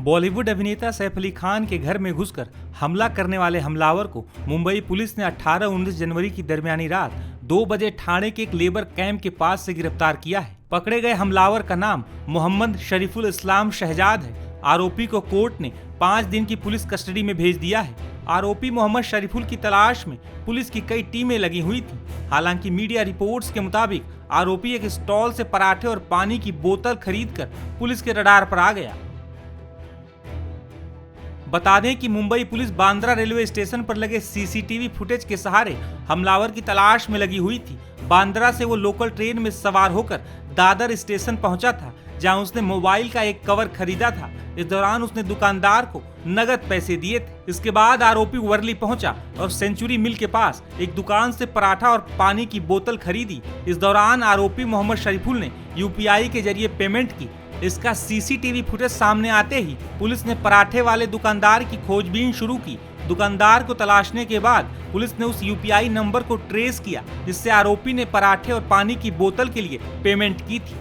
बॉलीवुड अभिनेता सैफ अली खान के घर में घुसकर हमला करने वाले हमलावर को मुंबई पुलिस ने 18-19 जनवरी की दरमियानी रात 2 बजे ठाणे के एक लेबर कैंप के पास से गिरफ्तार किया है। पकड़े गए हमलावर का नाम मोहम्मद शरीफुल इस्लाम शहजाद है। आरोपी को कोर्ट ने 5 दिन की पुलिस कस्टडी में भेज दिया है। आरोपी मोहम्मद शरीफुल की तलाश में पुलिस की कई टीमें लगी हुई थी। हालांकि मीडिया रिपोर्ट्स के मुताबिक आरोपी एक स्टॉल से पराठे और पानी की बोतल खरीदकर पुलिस के रडार पर आ गया। बता दें कि Mumbai police Bandra railway station पर लगे सीसीटीवी फुटेज के सहारे हमलावर की तलाश में लगी हुई थी। बांद्रा से वो लोकल ट्रेन में सवार होकर दादर स्टेशन पहुंचा था, जहां उसने मोबाइल का एक कवर खरीदा था। इस दौरान उसने दुकानदार को नगद पैसे दिए थे। इसके बाद आरोपी वर्ली पहुंचा और सेंचुरी मिल के पास एक दुकान से पराठा और पानी की बोतल खरीदी। इस दौरान आरोपी मोहम्मद शरीफुल ने यूपीआई के जरिए पेमेंट की। इसका सीसीटीवी फुटेज सामने आते ही पुलिस ने पराठे वाले दुकानदार की खोजबीन शुरू की। दुकानदार को तलाशने के बाद पुलिस ने उस यूपीआई नंबर को ट्रेस किया, जिससे आरोपी ने पराठे और पानी की बोतल के लिए पेमेंट की थी।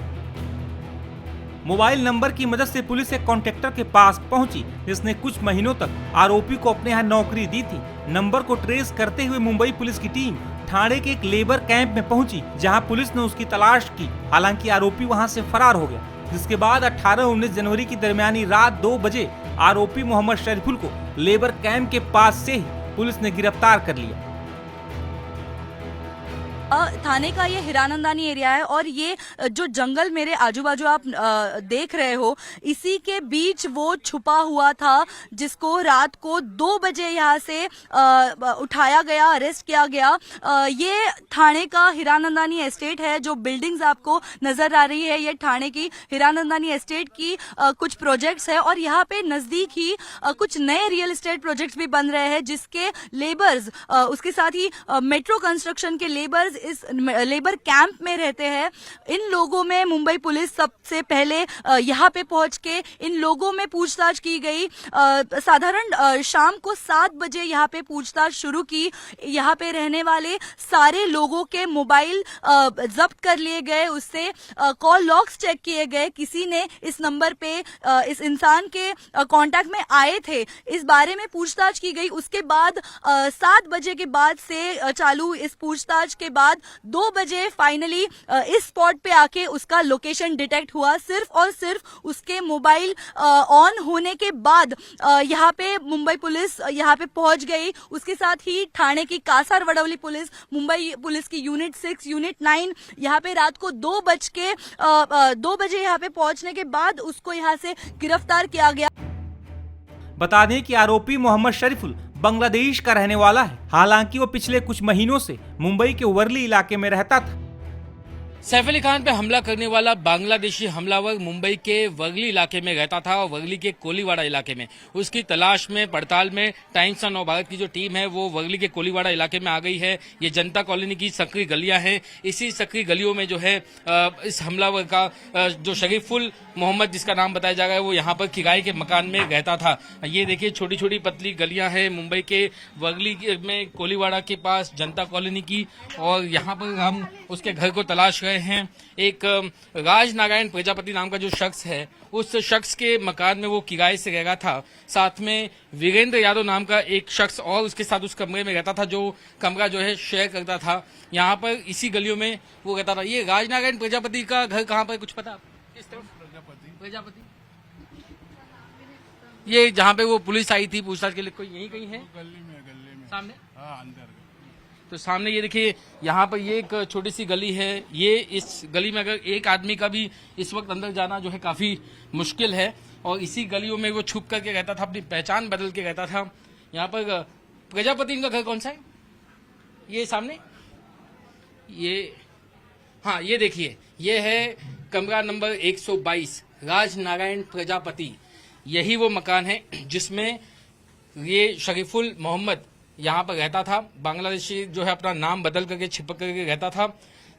मोबाइल नंबर की मदद से पुलिस एक कॉन्ट्रैक्टर के पास पहुंची, जिसने कुछ महीनों तक आरोपी को अपने यहाँ नौकरी दी थी। नंबर को ट्रेस करते हुए मुंबई पुलिस की टीम ठाणे के एक लेबर कैंप में पहुंची, जहां पुलिस ने उसकी तलाश की। हालांकि आरोपी वहां से फरार हो गया, जिसके बाद 18-19 जनवरी की दरमियानी रात 2 बजे आरोपी मोहम्मद शरीफुल को लेबर कैंप के पास से ही पुलिस ने गिरफ्तार कर लिया। थाने का ये हिरानंदानी एरिया है और ये जो जंगल मेरे आजू बाजू आप देख रहे हो, इसी के बीच वो छुपा हुआ था, जिसको रात को 2 बजे यहाँ से उठाया गया, अरेस्ट किया गया। ये थाने का हिरानंदानी एस्टेट है। जो बिल्डिंग्स आपको नजर आ रही है, ये थाने की हिरानंदानी एस्टेट की कुछ प्रोजेक्ट्स है और यहाँ पे नजदीक ही कुछ नए रियल एस्टेट प्रोजेक्ट्स भी बन रहे हैं, जिसके लेबर्स, उसके साथ ही मेट्रो कंस्ट्रक्शन के लेबर्स इस लेबर कैंप में रहते हैं। इन लोगों में मुंबई पुलिस सबसे पहले यहाँ पे पहुंच के इन लोगों में पूछताछ की गई। साधारण शाम को 7 बजे यहाँ पे पूछताछ शुरू की। यहाँ पे रहने वाले सारे लोगों के मोबाइल जब्त कर लिए गए, उससे कॉल लॉग्स चेक किए गए। किसी ने इस नंबर पे इस इंसान के कांटेक्ट में आए थे, इस बारे में पूछताछ की गई। उसके बाद 7 बजे के बाद से चालू इस पूछताछ के बाद 2 बजे फाइनली इस स्पॉट पे आके उसका लोकेशन डिटेक्ट हुआ। सिर्फ और सिर्फ उसके मोबाइल ऑन होने के बाद यहाँ पे मुंबई पुलिस यहाँ पे पहुंच गई। उसके साथ ही ठाणे की कासार वडवली पुलिस, मुंबई पुलिस की यूनिट 6, यूनिट 9 यहाँ पे रात को 2 बजे यहाँ पे पहुंचने के बाद उसको यहाँ से गिरफ्तार किया गया। बता दें कि आरोपी मोहम्मद शरीफुल बांग्लादेश का रहने वाला है। हालांकि वो पिछले कुछ महीनों से मुंबई के वर्ली इलाके में रहता था। सैफ अली खान पे हमला करने वाला बांग्लादेशी हमलावर मुंबई के वर्ली इलाके में रहता था और वर्ली के कोलीवाड़ा इलाके में। उसकी तलाश में, पड़ताल में टाइम्स ऑफ भारत की जो टीम है वो वर्ली के कोलीवाड़ा इलाके में आ गई है। ये जनता कॉलोनी की सकरी गलियां हैं। इसी सकरी गलियों में जो है इस हमलावर का जो शरीफुल मोहम्मद, जिसका नाम बताया जा रहा है, वो यहाँ पर किराए के मकान में रहता था। ये देखिए छोटी छोटी पतली गलियां हैं मुंबई के वर्ली में कोलीवाड़ा के पास जनता कॉलोनी की, और यहाँ पर हम उसके घर को तलाश रहे हैं। एक राज नारायण प्रजापति नाम का जो शख्स है, उस शख्स के मकान में वो किराए से रह था। साथ में वीरेंद्र यादव नाम का एक शख्स और उसके साथ उस कमरे में रहता था, जो कमरा जो है शेयर करता था। यहाँ पर इसी गलियों में वो रहता था। ये राज नारायण प्रजापति का घर कहाँ पर, कुछ पता? किस तरफ? प्रजापति ये जहाँ पे वो पुलिस आई थी पूछताछ के लिए, कोई यही कहीं है? गली में सामने, हाँ अंदर। तो सामने ये देखिए, यहाँ पर ये एक छोटी सी गली है। ये इस गली में अगर एक आदमी का भी इस वक्त अंदर जाना जो है काफी मुश्किल है, और इसी गलियों में वो छुप करके रहता था, अपनी पहचान बदल के रहता था। यहाँ पर प्रजापति इनका घर कौन सा है? ये सामने, ये, हाँ ये देखिए, ये है कमरा नंबर 122, राज नारायण प्रजापति। यही वो मकान है जिसमें ये शरीफुल मोहम्मद यहाँ पर रहता था। बांग्लादेशी जो है अपना नाम बदल करके, छिपक करके रहता था।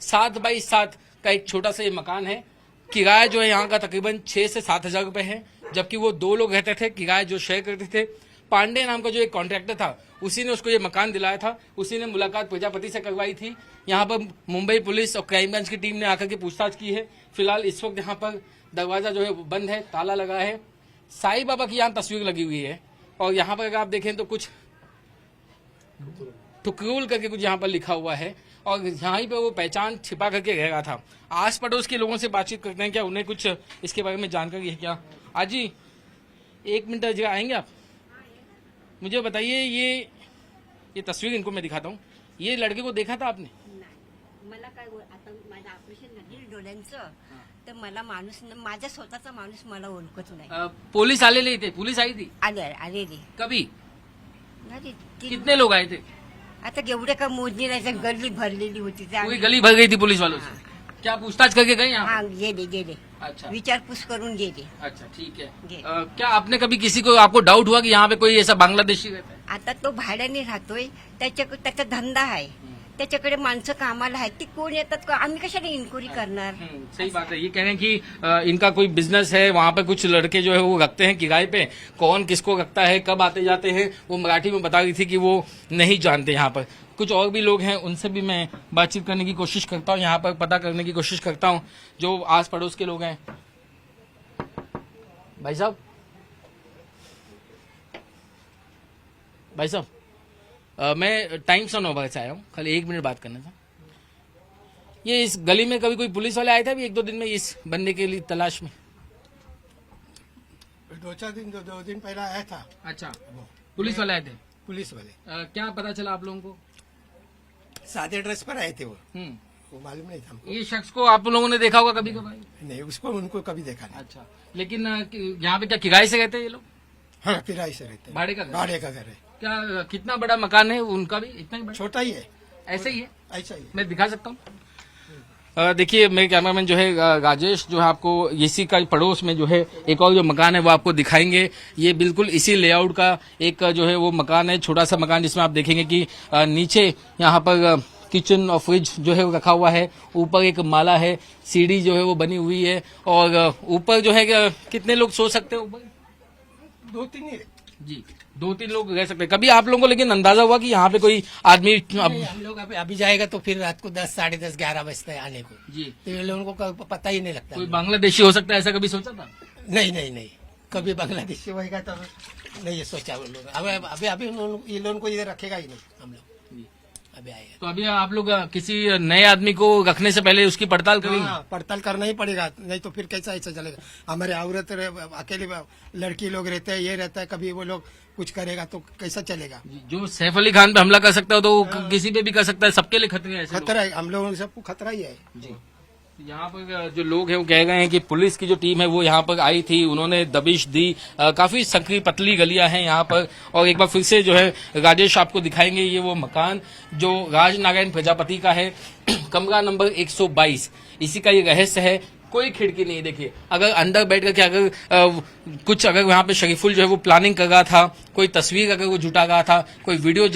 7x7 का एक छोटा सा ये मकान है। किराया जो है यहाँ का तकरीबन 6 से 7 हजार रुपए है, जबकि वो 2 लोग रहते थे, किराया जो शेयर करते थे। पांडे नाम का जो एक कॉन्ट्रैक्टर था, उसी ने उसको ये मकान दिलाया था। उसी ने मुलाकात प्रजापति से करवाई थी। यहाँ पर मुंबई पुलिस और क्राइम ब्रांच की टीम ने आकर के पूछताछ की है। फिलहाल इस वक्त यहाँ पर दरवाजा जो है बंद है, ताला लगा है। साईं बाबा की यहाँ तस्वीर लगी हुई है और यहाँ पर अगर आप देखें तो कुछ टुकरूल करके कुछ यहाँ पर लिखा हुआ है और यहाँ पे वो पहचान छिपा करके रह रहा था। आस पड़ोस के लोगों से बातचीत करते हैं, क्या उन्हें कुछ इसके बारे में जानकारी है क्या? आजी 1 मिनट जगह आएंगे आप? मुझे बताइए, ये तस्वीर इनको मैं दिखाता हूँ, ये लड़के को देखा था आपने? मला काय आता माझं ऑपरेशन झालं डोळ्यांचं, तर मला माणूस माझा स्वतःचा माणूस मला ओळखत नाही. पुलिस आलेले थे, पुलिस आई थी आले कभी? अरे कितने लोग आए थे? आता एवढे का मोजणी नाही, गल्ली भरलेली होती. पूरी गली भर गई थी पुलिस वालों से. क्या पूछताछ करके गए यहाँ? हा गेले अच्छा विचारपूस करून गेले. अच्छा, ठीक है. जी. क्या आपने कभी किसी को, आपको डाउट हुआ कि यहाँ पे कोई ऐसा बांग्लादेशी रहता है? आता तो भाड्याने राहतोय, त्याचा धंदा आहे, त्याच्याकडे माणसं कामाला आहेत, ती कोण येतात का आम्ही कशाला इन्क्वायरी करणार. सही बात है. ये कह रहे हैं कि इनका कोई बिजनेस है, वहाँ पे कुछ लड़के जो है वो रखते हैं किराए पे. कौन किसको रखता है, कब आते जाते हैं, वो मराठी में बता रही थी कि वो नहीं जानते. यहाँ पर कुछ और भी लोग हैं, उनसे भी मैं बातचीत करने की कोशिश करता हूँ, यहाँ पर पता करने की कोशिश करता हूँ जो आस पड़ोस के लोग हैं. भाई साहब, मैं टाइम्स ऑफ नोबा से आया हूँ, खाली 1 मिनट बात करना था. ये इस गली में कभी कोई पुलिस वाले आए थे अभी 1-2 दिन में इस बंदे के लिए तलाश में? 2 दिन पहले आया था. अच्छा, पुलिस वाले आए थे. पुलिस वाले क्या पता चला आप लोगों को? सादे ड्रेस पर आए थे. वो मालूम नहीं था हमको. ये शख्स को आप लोगों ने देखा होगा कभी कभार? नहीं, उसको उनको कभी देखा नहीं. अच्छा, लेकिन यहाँ पे क्या किराए से रहते हैं ये लोग? हाँ, किराए से रहते हैं. भाड़े का घर? भाड़े का घर है. क्या कितना बड़ा मकान है उनका भी? इतना ही बड़ा? छोटा ही है. ऐसे ही है? ऐसा ही है. मैं दिखा सकता हूँ. देखिए, मेरे कैमरामैन जो है राजेश जो है आपको इसी का पड़ोस में जो है एक और जो मकान है वो आपको दिखाएंगे. ये बिल्कुल इसी लेआउट का एक जो है वो मकान है, छोटा सा मकान, जिसमें आप देखेंगे कि नीचे यहाँ पर किचन और फ्रिज जो है वो रखा हुआ है, ऊपर एक माला है, सीढ़ी जो है वो बनी हुई है और ऊपर जो है कितने लोग सो सकते हैं ऊपर? 2-3 ही जी, 2-3 लोग रह सकते हैं. कभी आप लोगों को लेकिन अंदाजा हुआ कि यहाँ पे कोई आदमी हम लोग अभी जाएगा तो फिर रात को 10, साढ़े 10, 11 बजता है आने को. जी, तो ये लोगों को पता ही नहीं लगता. कोई बांग्लादेशी हो सकता है, ऐसा कभी सोचा था? नहीं, कभी बांग्लादेशी होएगा तो नहीं सोचा उन लोग. अभी ये लोगों को इधर रखेगा ही नहीं. हम लोग अभी आएगा तो अभी आप लोग किसी नए आदमी को रखने से पहले उसकी पड़ताल करेंगे? हाँ, पड़ताल करना ही पड़ेगा, नहीं तो फिर कैसा ऐसा चलेगा. हमारे औरत अकेले लड़की लोग रहते हैं, ये रहता है, कभी वो लोग कुछ करेगा तो कैसा चलेगा. जो सैफ अली खान पे हमला कर सकता है तो वो किसी पे भी कर सकता है. सबके लिए खतरे हैं ऐसे लोग. खतरा है, हम लोगों सबको खतरा ही है. जी, यहाँ पर जो लोग हैं वो कह गए हैं कि पुलिस की जो टीम है वो यहाँ पर आई थी, उन्होंने दबिश दी. काफी संकरी पतली गलियां हैं यहाँ पर. और एक बार फिर से जो है राजेश आपको दिखाएंगे ये वो मकान जो राजनारायण प्रजापति का है, कमरा नंबर 122. इसी का ये रहस्य है. कोई खिड़की नहीं. देखिए, अगर अंदर बैठ करके अगर कुछ अगर वहां पे शरीफुल जो है वो प्लानिंग कर रहा था, कोई तस्वीर अगर वो जुटा रहा था, कोई वीडियो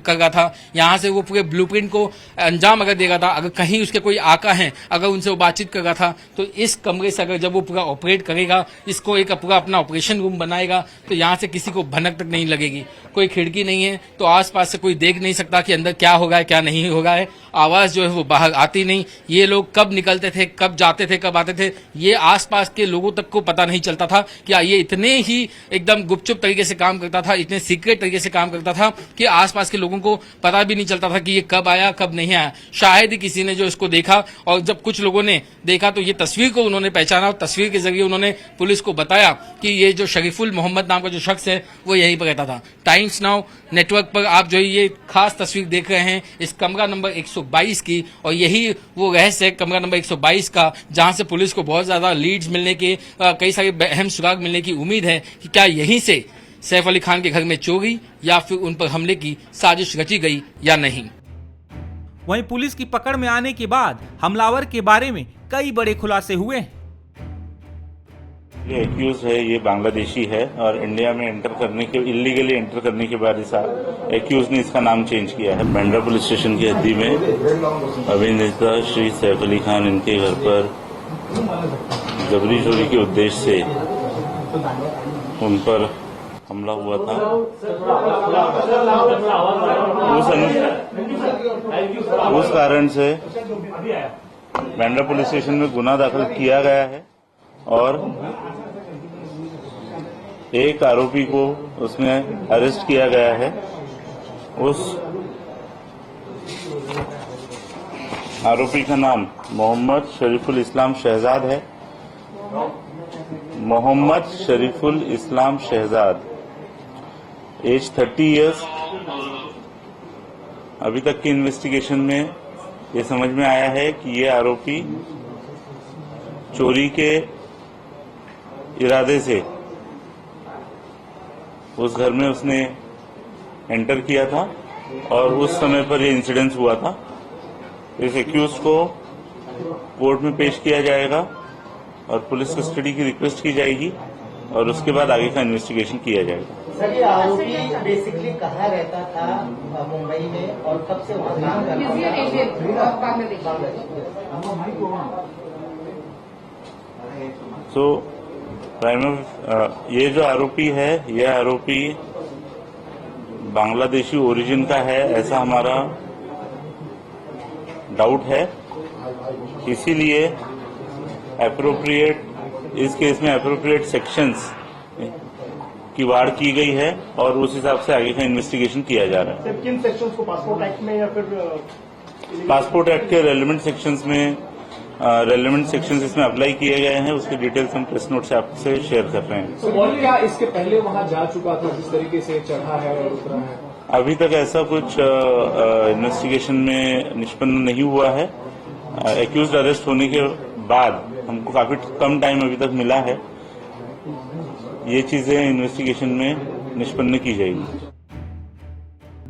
कर रहा था, यहाँ से वो पूरे ब्लूप्रिंट को अंजाम अगर दे रहा था, अगर कहीं उसके कोई आका हैं, अगर उनसे वो बातचीत कर रहा था, तो इस कमरे से अगर जब वो पूरा ऑपरेट करेगा, इसको एक पूरा अपना ऑपरेशन रूम बनाएगा, तो यहाँ से किसी को भनक तक नहीं लगेगी. कोई खिड़की नहीं है तो आसपास से कोई देख नहीं सकता कि अंदर क्या हो रहा है क्या नहीं हो रहा है. आवाज जो है वो बाहर आती नहीं. ये लोग कब निकलते थे, कब जाते थे, कब आते थे, ये आसपास के लोगों तक को पता नहीं चलता था कि ये इतने ही एकदम गुपचुप तरीके से काम करता था, इतने सीक्रेट तरीके से काम करता था कि आसपास के लोगों को पता भी नहीं चलता था कि ये कब आया कब नहीं आया. शायद ही किसी ने जो इसको देखा और जब कुछ लोगों ने देखा तो ये तस्वीर को उन्होंने पहचाना और तस्वीर के जरिए उन्होंने पुलिस को बताया कि ये जो शरीफुल मोहम्मद नाम का जो शख्स है वो यहीं पर रहता था. टाइम्स नाउ नेटवर्क पर आप जो ये खास तस्वीर देख रहे हैं इस कमरा नंबर 122 की, और यही वो रहस्य है कमरा नंबर 122 का, जहां से पुलिस को बहुत ज्यादा लीड्स मिलने के, कई सारे अहम सुराग मिलने की उम्मीद है कि क्या यहीं से सैफ अली खान के घर में चोरी या फिर उन पर हमले की साजिश रची गई या नहीं. वहीं पुलिस की पकड़ में आने के बाद हमलावर के बारे में कई बड़े खुलासे हुए. ये एक्यूज है, ये बांग्लादेशी है और इंडिया में एंटर करने के इलीगली एंटर करने के बाद इस एक्यूज ने इसका नाम चेंज किया है. बांद्रा पुलिस स्टेशन की हद्दी में अभिनेता श्री सैफ अली खान इनके घर पर जबरी चोरी के उद्देश्य से उन पर हमला हुआ था. उस कारण से बांद्रा पुलिस स्टेशन में गुना दाखिल किया गया है और एक आरोपी को उसमें अरेस्ट किया गया है। उस आरोपी का नाम मोहम्मद शरीफुल इस्लाम शहजाद है। मोहम्मद शरीफुल इस्लाम शहजाद, एज 30 इयर्स। अभी तक की इन्वेस्टिगेशन में ये समझ में आया है कि ये आरोपी चोरी के इरादे से उस घर में उसने एंटर किया था और उस समय पर ये इंसिडेंस हुआ था। इस एक्यूज को कोर्ट में पेश किया जाएगा और पुलिस कस्टडी की रिक्वेस्ट की जाएगी और उसके बाद आगे का इन्वेस्टिगेशन किया जाएगा। सर, ये आरोपी बेसिकली कहाँ रहता था मुंबई में और कब से वहाँ काम करता था? ये जो आरोपी है, यह आरोपी बांग्लादेशी ओरिजिन का है, ऐसा हमारा डाउट है। इसीलिए इस केस में एप्रोप्रिएट सेक्शंस की वाड़ की गई है और उस हिसाब से आगे का इन्वेस्टिगेशन किया जा रहा है। किन सेक्शंस को, पासपोर्ट एक्ट में या फिर पासपोर्ट एक्ट के रेलेवेंट सेक्शंस में रेलेवेंट सेक्शंस इसमें अप्लाई किए गए हैं। उसके डिटेल्स हम प्रेस नोट से आपसे शेयर कर रहे हैं। तो क्या इसके पहले वहां जा चुका था, जिस तरीके से चढ़ा है और उतरा है? अभी तक ऐसा कुछ इन्वेस्टिगेशन में निष्पन्न नहीं हुआ है। एक्यूज्ड अरेस्ट होने के बाद हमको काफी कम टाइम अभी तक मिला है। ये चीजें इन्वेस्टिगेशन में निष्पन्न की जाएगी।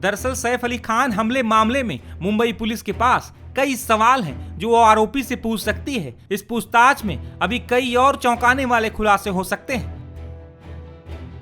दरअसल सैफ अली खान हमले मामले में मुंबई पुलिस के पास कई सवाल हैं जो वो आरोपी से पूछ सकती है। इस पूछताछ में अभी कई और चौंकाने वाले खुलासे हो सकते हैं।